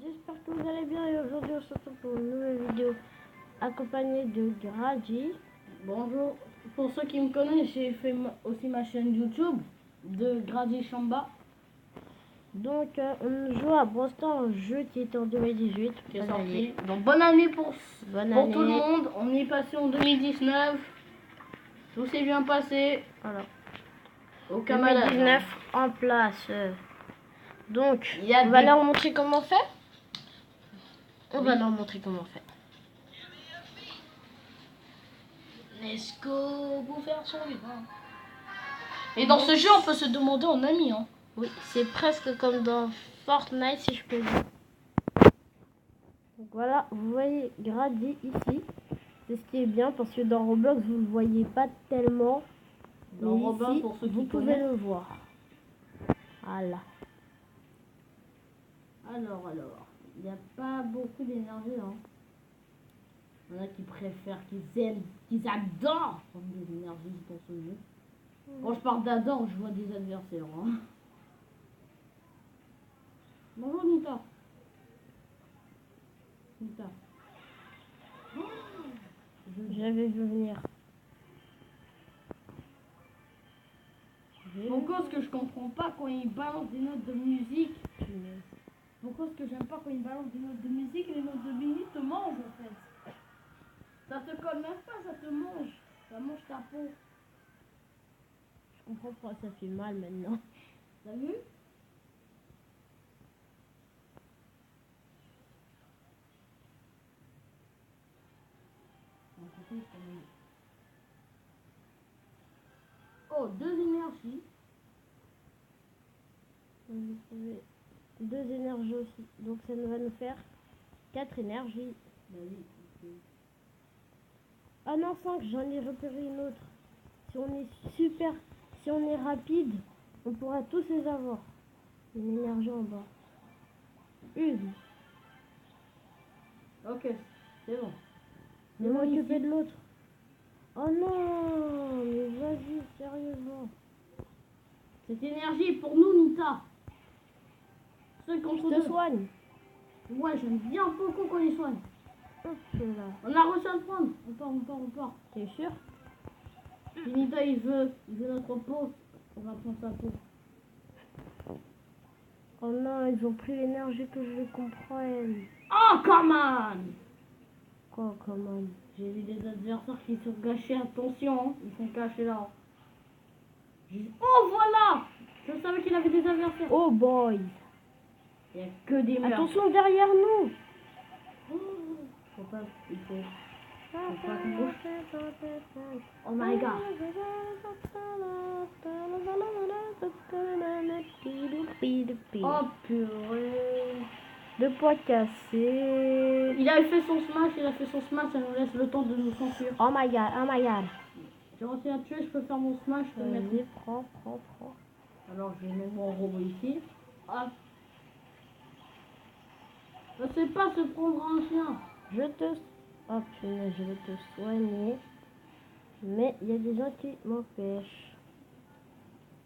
j'espère que vous allez bien et aujourd'hui on se retrouve pour une nouvelle vidéo accompagnée de Grady. Bonjour, pour ceux qui me connaissent, j'ai fait aussi ma chaîne YouTube de Grady Chamba. Donc on joue à Brostan, un jeu qui était en 2018. Qui est sorti. Donc bonne année pour tout le année. monde. On y est passé en 2019. Tout s'est bien passé. Voilà. Aucun 2019 en place. Donc Il y a on va leur montrer comment on fait. On va leur montrer comment on fait. Let's go pour faire son vivant. Et dans ce jeu, on peut se demander en ami. Hein. Oui, c'est presque comme dans Fortnite si je peux dire. Donc voilà, vous voyez Grady ici. C'est ce qui est bien parce que dans Roblox, vous ne le voyez pas tellement. Dans mais Roblox, ici, pour ceux vous qui pouvez connaissent. le voir. Voilà. Alors, il n'y a pas beaucoup d'énergie. Hein. Il y en a qui préfèrent, qui aiment, qui adorent prendre des énergies dans ce jeu. Quand je parle d'adore, je vois des adversaires. Hein. Bonjour Nita. Nita. Oh, J'avais vu venir. pourquoi est-ce que je comprends pas quand ils balancent des notes de musique? Pourquoi est-ce que j'aime pas quand ils balancent des notes de musique et les notes de musique te mangent en fait? Ça te colle même pas, ça te mange. Ça mange ta peau. Je comprends pourquoi ça fait mal maintenant. T'as vu? Oh, 2 énergies. Vous avez 2 énergies aussi. Donc ça va nous faire 4 énergies. Bah oui. Ah non, 5, j'en ai repéré une autre. Si on est si on est rapide, on pourra tous les avoir. Une énergie en bas. Une. Ok, c'est bon. Mais m'occuper de l'autre. Oh non, mais vas-y, sérieusement. Cette énergie est pour nous, Nita. Ceux contre Je te soigne. Ouais, j'aime bien beaucoup quand ils soignent. Hop là. On a réussi à le prendre. On part. T'es sûr? Si Nita, il veut notre peau. On va prendre sa peau. Oh non, ils ont pris l'énergie que je les comprenne. Oh, come on! Quoi, comment? J'ai vu des adversaires qui sont cachés, attention, hein. Ils sont cachés là. Oh, voilà! Je savais qu'il avait des adversaires. Oh boy! Il n'y a que des meurtres. Attention derrière nous! Faut pas, il faut pas qu'on bouge. Oh my god! Oh purée! 2 poids cassés. Il a fait son smash, ça nous laisse le temps de nous s'enfuir. Oh my god, oh my god. J'ai réussi à tuer, je peux faire mon smash, je peux le mettre. Prends. Alors je vais mettre mon robot ici. Hop. Je sais pas se prendre un chien. Oh punaise, je vais te soigner. Mais il y a des gens qui m'empêchent.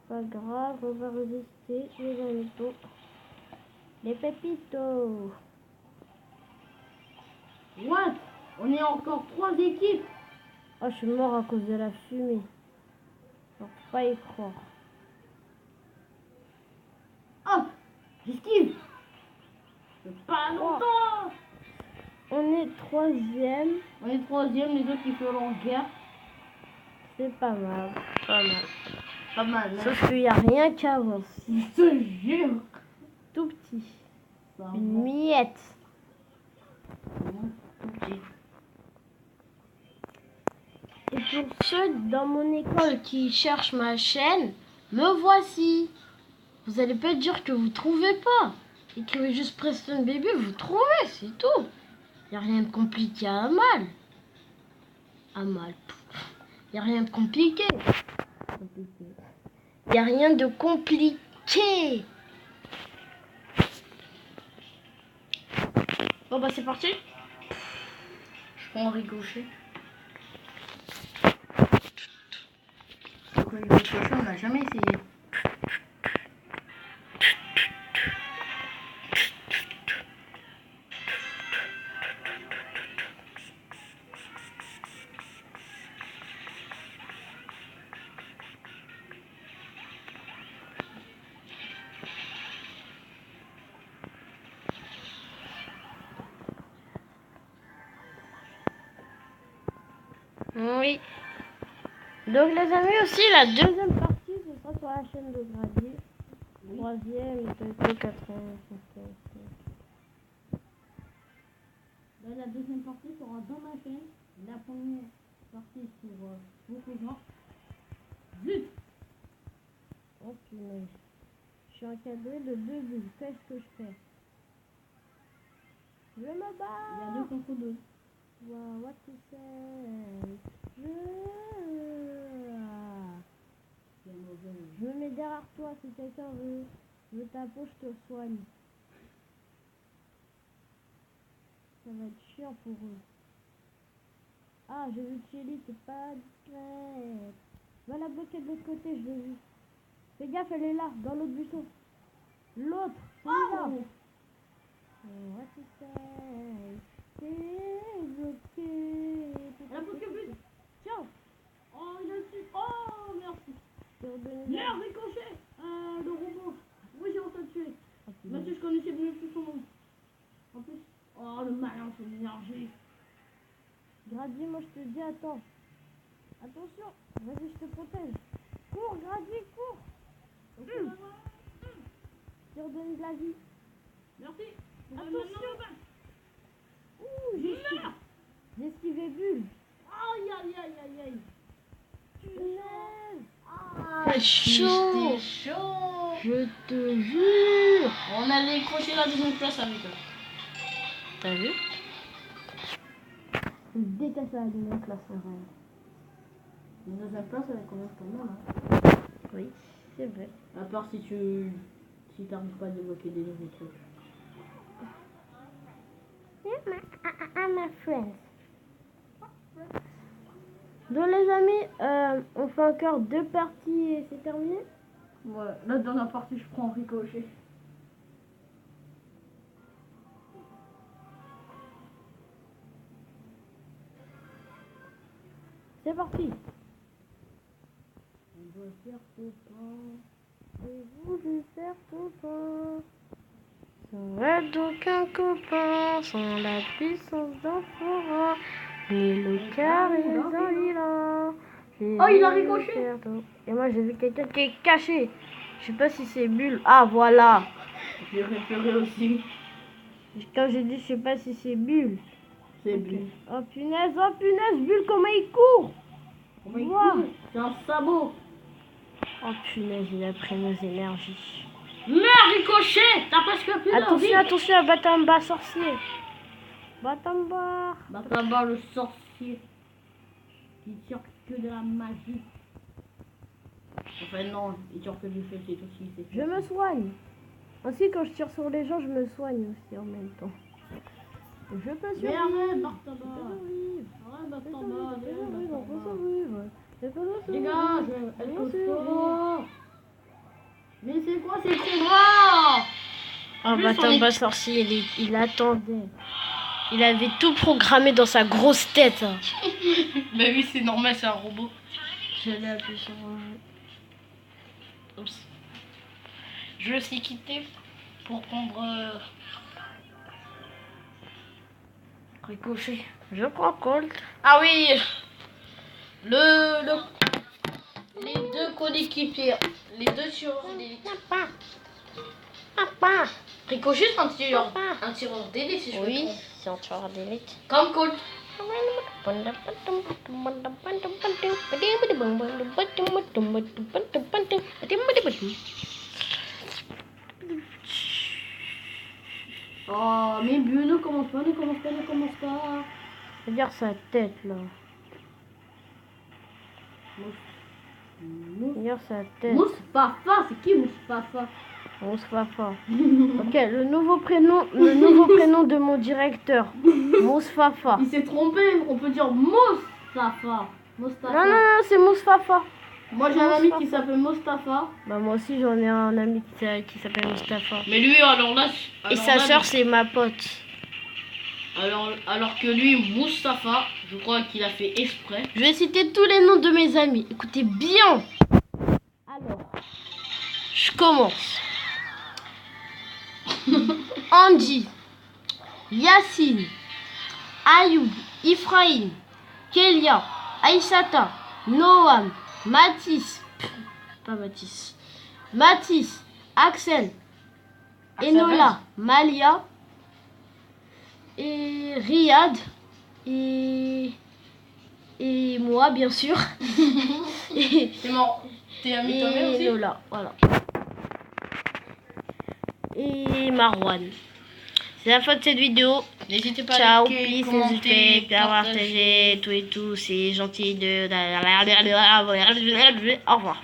Pas grave, on va résister les amiitos. Les pépitos. What? On est encore 3 équipes. Oh, je suis mort à cause de la fumée. Faut pas y croire. Hop. J'esquive. Pas longtemps. On est 3e. On est 3e, les autres qui font en guerre. C'est pas mal. Pas mal, hein? Sauf qu'il n'y a rien qui avance. Je te jure. Tout petit. Ça Une miette. tout petit. Et pour ceux dans mon école qui cherchent ma chaîne, me voici. Vous allez pas dire que vous trouvez pas. Écrivez juste Preston Baby, vous trouvez, c'est tout. Y a rien de compliqué à mal. Y a rien de compliqué. Y a rien de compliqué. Bon bah c'est parti. Je prends un ricochet. Le ricochet, on l'a jamais essayé. Oui. Donc les amis aussi, la deuxième partie, ce sera sur la chaîne de Grady. Troisième, peut-être quatrième, cinquième. La deuxième partie sera dans ma chaîne. La première partie sur beaucoup de gens. Zut! Oh punaise. Je suis encadré de 2 bulles. Qu'est-ce que je fais? Je me Il y a bats. 2 contre 2. Wow, what you say? Je me mets derrière toi si quelqu'un veut ta peau, je te soigne. Ça va être chiant pour eux. Ah, j'ai vu Chelly, c'est pas discret. Va la bloquer de l'autre côté, je l'ai vu. Fais gaffe, elle est là, dans l'autre buisson. L'autre, celui-là. What you say? C'est bloqué. Elle a bloqué le but. Tiens. Oh, il a su. Oh, merci. Merde, ricochet. Le robot. Oui, j'ai entendu tuer. Mathieu, je connaissais bien plus son nom. En plus, oh, le malin, c'est l'énergie. Grady, moi je te dis, attends. Attention, vas-y, je te protège. Cours, Grady, cours. Je te redonne de la vie. Merci. Attention. Ouh, j'ai esquivé bulle. Aïe, aïe, aïe, aïe, aïe. Punaise. C'est chaud. chaud. Je te jure. On a décroché la deuxième place avec eux. T'as vu? Je déteste la deuxième classe, en vrai. La deuxième place avec combien de temps, hein? Oui, c'est vrai. À part si t'arrives pas à débloquer des nouveaux trucs. I'm a friend. Donc les amis, on fait encore 2 parties et c'est terminé. Ouais, la dernière partie, je prends ricochet. C'est parti. On doit faire copain. J'ai voulu faire copain. Sans être aucun copain, sans la puissance d'un forain, ni le charisme d'un lilas. Oh, il a ricoché. Et moi j'ai vu quelqu'un qui est caché. Je sais pas si c'est Bulle. Ah voilà. J'ai référé aussi. Quand j'ai dit je sais pas si c'est Bulle. C'est Ok. Bulle. Oh punaise, Bulle, comment il court. Comment il Wow. court? C'est un sabot. Oh punaise, il a pris nos énergies. Merde, ricochet. T'as presque plus de vie. Attention, à Batamba sorcier. Batamba. Bah là-bas, le sorcier qui tire que de la magie. Enfin non, il tire que du feu, c'est tout ce qu'il sait. Je me soigne. Aussi, quand je tire sur les gens, je me soigne aussi en même temps. Je peux survivre. Mais arrête, Bartaba. Je peux survivre. Arrête, Bartaba. On peut survivre. Dégage, elle cause pas. Mais c'est quoi ces combats? Oh, Plus, Batamba sorcier, il attendait. Il avait tout programmé dans sa grosse tête. Bah oui, c'est normal, c'est un robot. J'allais appuyer sur... Oups. Je suis quitté pour prendre ricochet. Je prends Colt. Ah oui, les deux coéquipiers, les deux tireurs d'élite. Papa. Ricochet, c'est un tireur d'élite, si je me Oui, trompe. c'est un tueur d'élite. Comme Colt. Oh, mais Bulle, ne commence pas. Regarde sa tête là. Regarde sa tête. Mousfafa, c'est qui Mousfafa? Mousfafa. Ok, le nouveau prénom de mon directeur. Mousfafa. Il s'est trompé, on peut dire Mousfafa. Non, c'est Mousfafa. Moi j'ai un ami qui s'appelle Mostafa. Bah moi aussi j'en ai un ami qui s'appelle Moustapha. Mais lui alors là... Et sa sœur c'est ma pote. Alors que lui, Moustapha, je crois qu'il a fait exprès. Je vais citer tous les noms de mes amis. Écoutez bien. Alors, je commence. Andy, Yacine, Ayoub, Ifraïm, Kélia, Aïssata, Noam, Mathis, pas Mathis, Mathis, Axel, Enola, Malia, et Riyad, et moi, bien sûr. T'es ami toi-même Et aussi? Enola, voilà. Et Marwan. C'est la fin de cette vidéo. N'hésitez pas Ciao, à liker, peace, commenter, n'hésitez pas à partager. partager tout et tout. C'est gentil de... Au revoir.